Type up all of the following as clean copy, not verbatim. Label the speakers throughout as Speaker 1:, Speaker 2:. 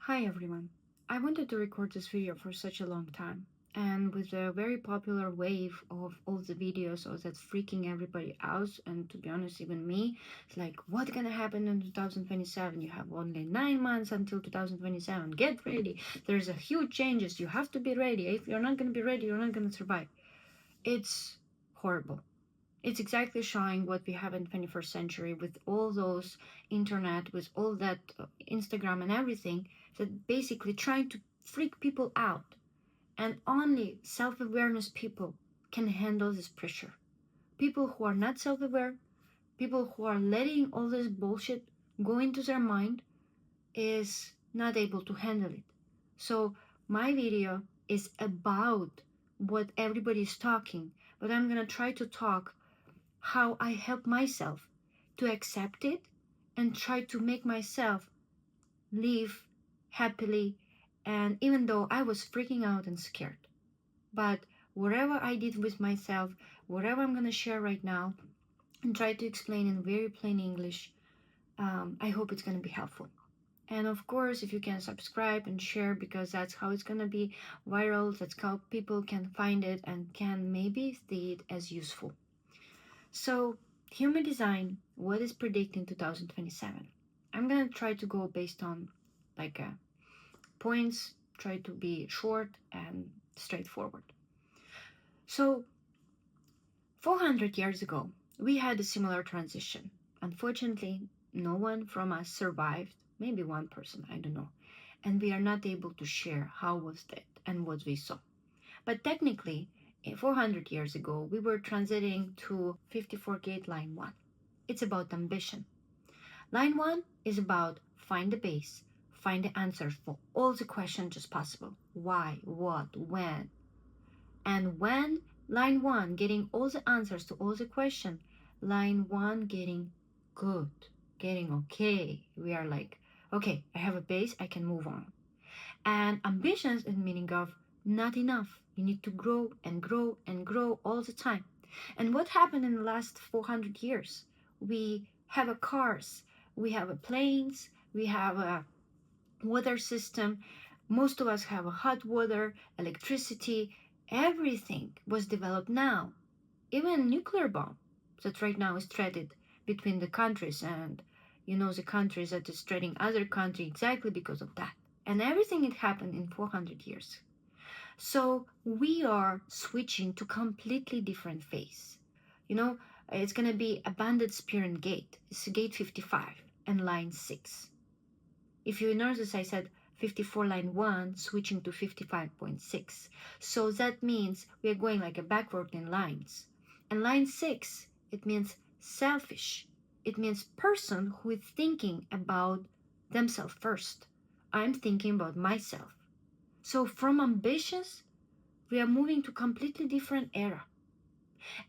Speaker 1: Hi everyone. I wanted to record this video for such a long time, and with a very popular wave of all the videos that's freaking everybody out, and to be honest, even me, it's like, what's gonna happen in 2027? You have only 9 months until 2027. Get ready. There's a huge changes. You have to be ready. If you're not gonna be ready, you're not gonna survive. It's horrible. It's exactly showing what we have in 21st century with all those internet, with all that Instagram and everything, that basically trying to freak people out. And only self-awareness people can handle this pressure. People who are not self-aware, people who are letting all this bullshit go into their mind, is not able to handle it. So my video is about what everybody is talking, but I'm gonna try to talk how I help myself to accept it and try to make myself live happily, and even though I was freaking out and scared. But whatever I did with myself, whatever I'm gonna share right now and try to explain in very plain English, I hope it's gonna be helpful. And of course, if you can subscribe and share, because that's how it's gonna be viral, that's how people can find it and can maybe see it as useful. So, human design, what is predicting 2027? I'm gonna try to go based on like points, try to be short and straightforward. So, 400 years ago, we had a similar transition. Unfortunately, no one from us survived, maybe one person, I don't know. And we are not able to share how was that and what we saw. But technically, 400 years ago, we were transiting to 54 gate line 1. It's about ambition. Line 1 is about find the base, find the answers for all the questions just possible. Why, what, when. And when line 1 getting all the answers to all the questions, line 1 getting good, getting okay. We are like, okay, I have a base, I can move on. And ambitions is meaning of not enough. You need to grow and grow and grow all the time. And what happened in the last 400 years? We have a cars, we have a planes, we have a water system. Most of us have a hot water, electricity. Everything was developed now. Even nuclear bomb that right now is threatened between the countries, and the countries that is threatening other country exactly because of that. And everything it happened in 400 years. So we are switching to completely different phase. It's going to be abandoned spirit gate. It's gate 55 and line 6. If you notice, I said 54 line 1 switching to 55.6. So that means we are going like a backward in lines. And line 6, it means selfish. It means person who is thinking about themselves first. I'm thinking about myself. So from ambitious, we are moving to completely different era.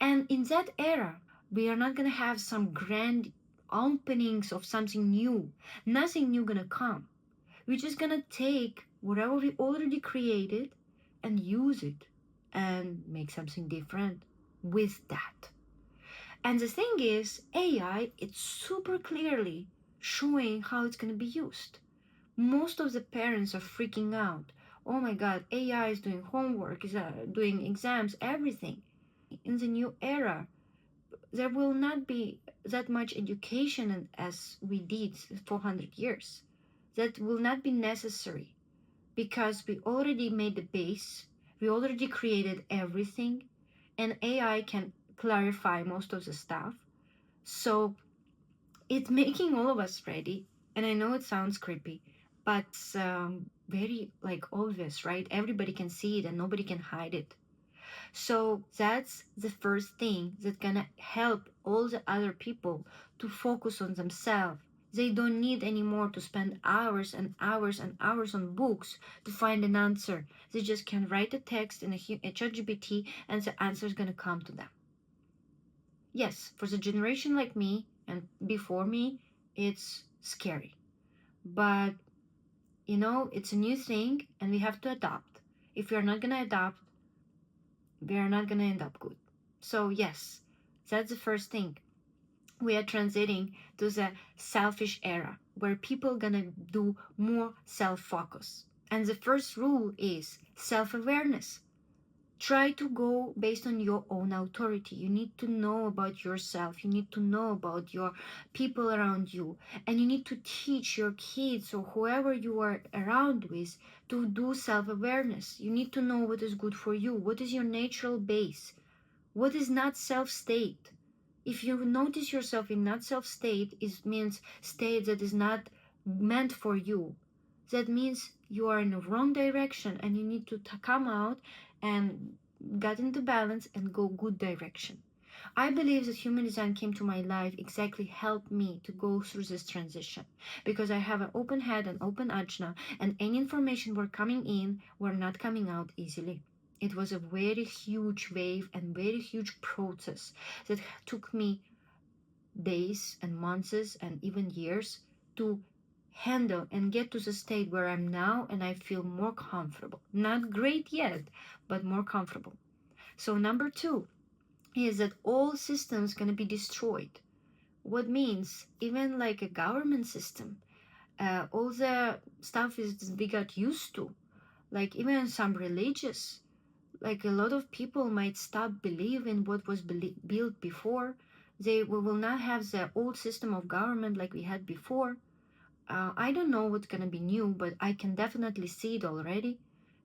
Speaker 1: And in that era, we are not going to have some grand openings of something new. Nothing new going to come. We're just going to take whatever we already created and use it and make something different with that. And the thing is, AI, it's super clearly showing how it's going to be used. Most of the parents are freaking out. Oh my God, AI is doing homework, is doing exams, everything. In the new era, there will not be that much education as we did 400 years. That will not be necessary because we already made the base, we already created everything, and AI can clarify most of the stuff. So it's making all of us ready. And I know it sounds creepy, but very obvious, right? Everybody can see it and nobody can hide it. So that's the first thing that's gonna help all the other people to focus on themselves. They don't need anymore to spend hours and hours and hours on books to find an answer. They just can write a text in a ChatGPT and the answer is gonna come to them. Yes, for the generation like me and before me, it's scary. But, it's a new thing and we have to adapt. If we are not going to adapt, we are not going to end up good. So, that's the first thing. We are transiting to the selfish era. where people gonna do more self-focus. And the first rule is self-awareness. Try to go based on your own authority. You need to know about yourself. You need to know about your people around you. And you need to teach your kids or whoever you are around with to do self-awareness. You need to know what is good for you. What is your natural base? What is not self-state? If you notice yourself in not self-state, it means state that is not meant for you. That means you are in the wrong direction and you need to come out and get into balance and go good direction. I believe that human design came to my life exactly helped me to go through this transition because I have an open head and open ajna, and any information were coming in were not coming out easily. It was a very huge wave and very huge process that took me days and months and even years to handle and get to the state where I'm now, and I feel more comfortable. Not great yet, but more comfortable. So number two is that all systems going to be destroyed. What means even like a government system, all the stuff is we got used to, like even some religious, like a lot of people might stop believing what was built before. We will not have the old system of government like we had before. I don't know what's gonna be new, but I can definitely see it already.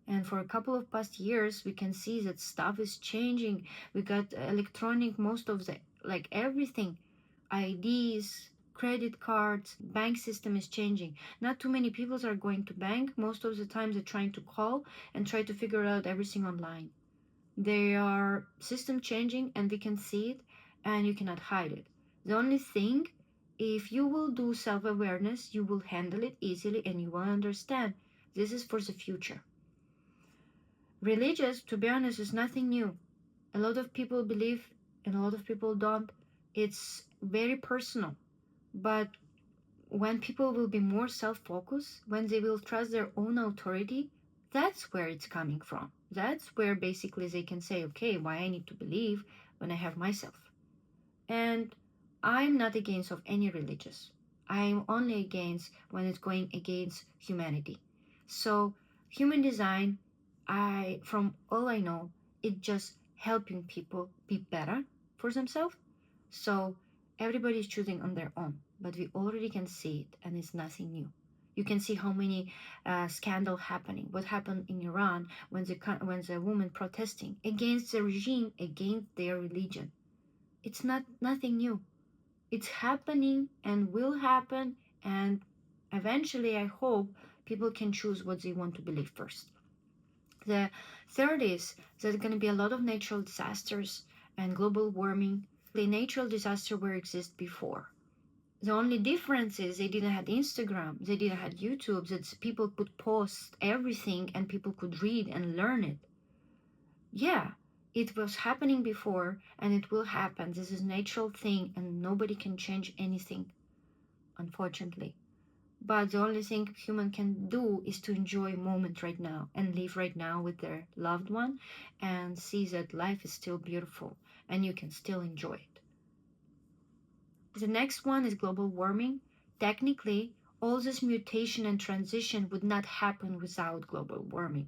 Speaker 1: And for a couple of past years, we can see that stuff is changing. We got electronic, most of the, like everything, IDs, credit cards, bank system is changing. Not too many people are going to bank. Most of the time they're trying to call and try to figure out everything online. They are system changing and we can see it and you cannot hide it. The only thing, if you will do self-awareness, you will handle it easily and you will understand this is for the future. Religious, to be honest, is nothing new. A lot of people believe and a lot of people don't. It's very personal. But when people will be more self-focused, when they will trust their own authority, that's where it's coming from. That's where basically they can say, okay, why I need to believe when I have myself. And I'm not against of any religious. I'm only against when it's going against humanity. So human design, from all I know, it just helping people be better for themselves. So everybody is choosing on their own, but we already can see it, and it's nothing new. You can see how many scandal happening. What happened in Iran when the woman protesting against the regime, against their religion. It's nothing new. It's happening and will happen, and eventually, I hope people can choose what they want to believe first. The third is there's going to be a lot of natural disasters and global warming. The natural disaster were exist before. The only difference is they didn't have Instagram, they didn't have YouTube, that people could post everything and people could read and learn it. Yeah, it was happening before and it will happen. This is a natural thing and nobody can change anything, unfortunately. But the only thing human can do is to enjoy a moment right now and live right now with their loved one and see that life is still beautiful and you can still enjoy it. The next one is global warming. Technically, all this mutation and transition would not happen without global warming.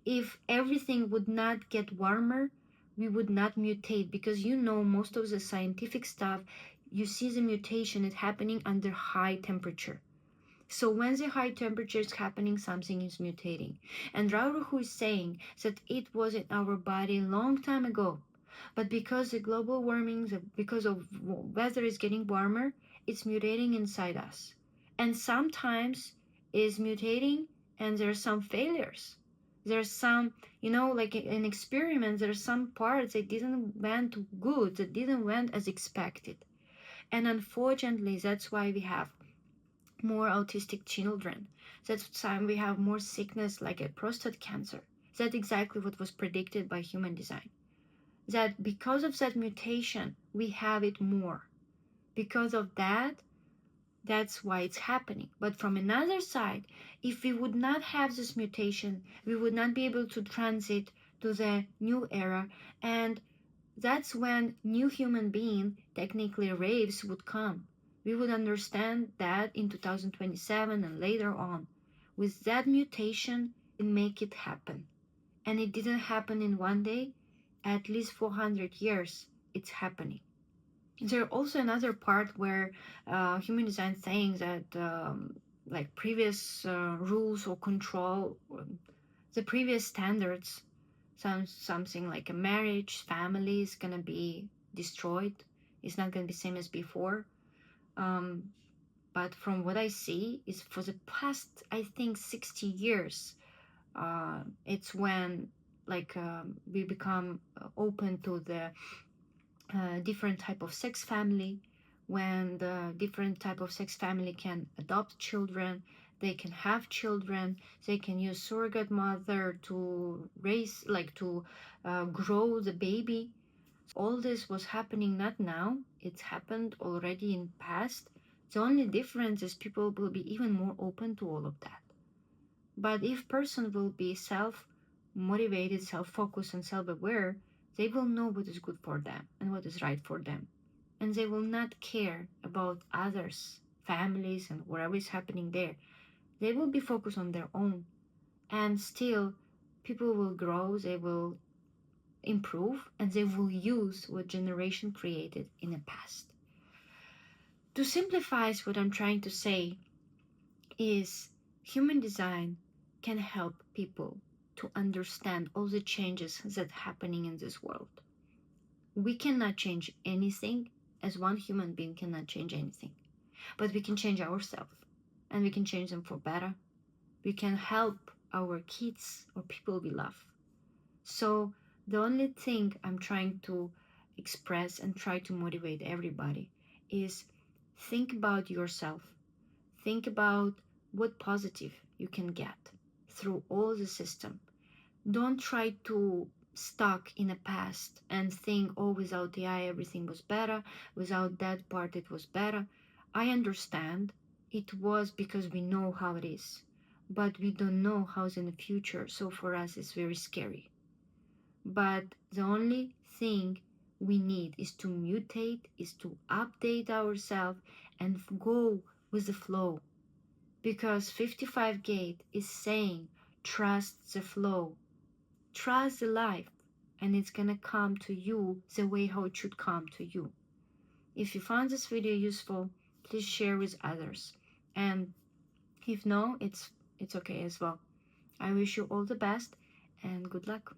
Speaker 1: If everything would not get warmer, we would not mutate because most of the scientific stuff, you see the mutation is happening under high temperature. So when the high temperature is happening, something is mutating. And Rauru is saying that it was in our body a long time ago. But because the global warming, because of weather is getting warmer, it's mutating inside us. And sometimes is mutating and there are some failures. There's some, like in experiments, there are some parts that didn't went good, that didn't went as expected. And unfortunately, that's why we have more autistic children. That's time we have more sickness like a prostate cancer. That's exactly what was predicted by human design. That because of that mutation, we have it more. Because of that, that's why it's happening. But from another side, if we would not have this mutation, we would not be able to transit to the new era. And that's when new human being, technically raves, would come. We would understand that in 2027 and later on. With that mutation, it make it happen. And it didn't happen in one day, at least 400 years it's happening. There's also another part where human design saying that like previous rules or control, the previous standards, something like a marriage, family is gonna be destroyed. It's not gonna be same as before. Um, but from what I see is for the past, I think 60 years, it's when like we become open to the different type of sex family, when the different type of sex family can adopt children, they can have children, they can use surrogate mother to raise, like to grow the baby. All this was happening not now, it's happened already in past. The only difference is people will be even more open to all of that. But if person will be self-motivated, self-focused, and self-aware, they will know what is good for them and what is right for them. And they will not care about others, families, and whatever is happening there. They will be focused on their own. And still, people will grow, they will improve, and they will use what generation created in the past. To simplify what I'm trying to say is human design can help people to understand all the changes that are happening in this world. We cannot change anything, as one human being cannot change anything, but we can change ourselves, and we can change them for better. We can help our kids or people we love. So the only thing I'm trying to express and try to motivate everybody is think about yourself. Think about what positive you can get through all the system. Don't try to stuck in the past and think, oh, without AI everything was better, without that part it was better. I understand it was because we know how it is, but we don't know how's in the future, so for us it's very scary. But the only thing we need is to mutate, is to update ourselves and go with the flow, because 55 Gate is saying trust the flow, trust the life, and it's gonna come to you the way how it should come to you. If you found this video useful, please share with others, and if no, it's okay as well. I wish you all the best and good luck.